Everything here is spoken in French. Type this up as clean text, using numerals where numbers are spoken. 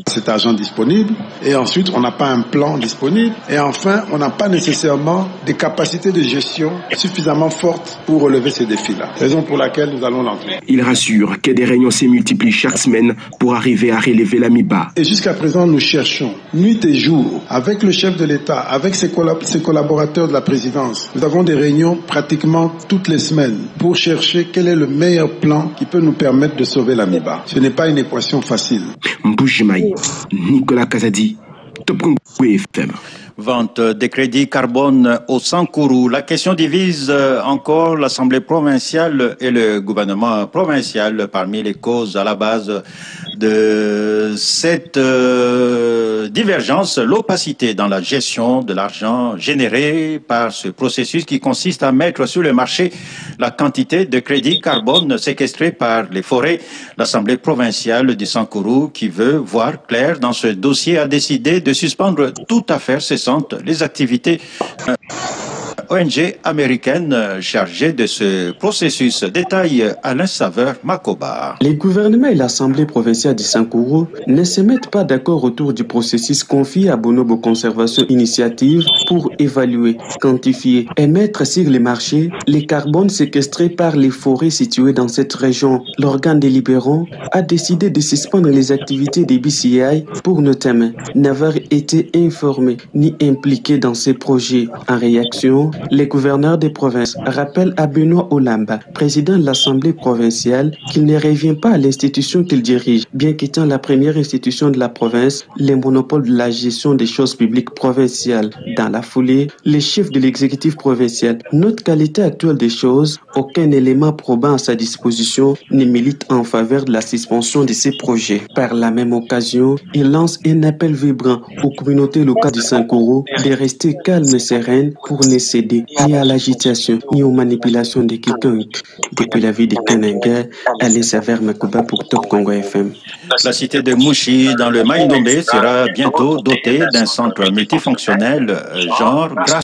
Cet argent disponible, et ensuite on n'a pas un plan disponible, et enfin on n'a pas nécessairement des capacités de gestion suffisamment fortes pour relever ces défis-là. Raison pour laquelle nous allons l'entrer. Il rassure que des réunions se multiplient chaque semaine pour arriver à relever l'AMIBA. Et jusqu'à présent, nous cherchons nuit et jour avec le chef de l'État, avec ses collaborateurs de la présidence. Nous avons des réunions pratiquement toutes les semaines pour chercher quel est le meilleur plan qui peut nous permettre de sauver l'AMIBA. Ce n'est pas une équation facile. Mboujimaï, Nicolas Kazadi, Top Congo FM. Vente des crédits carbone au Sankourou. La question divise encore l'Assemblée provinciale et le gouvernement provincial parmi les causes à la base de cette divergence, l'opacité dans la gestion de l'argent généré par ce processus qui consiste à mettre sur le marché la quantité de crédits carbone séquestrés par les forêts. L'Assemblée provinciale du Sankourou, qui veut voir clair dans ce dossier, a décidé de suspendre toute affaire cessante les activités ONG américaine chargée de ce processus. Détail Alain Saveur Makoba. Les gouvernements et l'Assemblée provinciale du Sankourou ne se mettent pas d'accord autour du processus confié à Bonobo Conservation Initiative pour évaluer, quantifier et mettre sur les marchés les carbones séquestrés par les forêts situées dans cette région. L'organe délibérant a décidé de suspendre les activités des BCI pour notamment n'avoir été informés ni impliqués dans ces projets. En réaction, les gouverneurs des provinces rappellent à Benoît Olamba, président de l'Assemblée provinciale, qu'il ne revient pas à l'institution qu'il dirige, bien qu'étant la première institution de la province, les monopoles de la gestion des choses publiques provinciales. Dans la foulée, les chefs de l'exécutif provincial notent qu'à l'état actuel des choses, aucun élément probant à sa disposition ne milite en faveur de la suspension de ces projets. Par la même occasion, il lance un appel vibrant aux communautés locales du Sankourou de rester calmes et sereines pour ne céder ni à l'agitation ni aux manipulations de quiconque. Depuis la ville de Kananga, Alain Saveur Makoba pour Top Congo FM. La cité de Mouchi dans le Maïndombe sera bientôt dotée d'un centre multifonctionnel genre grâce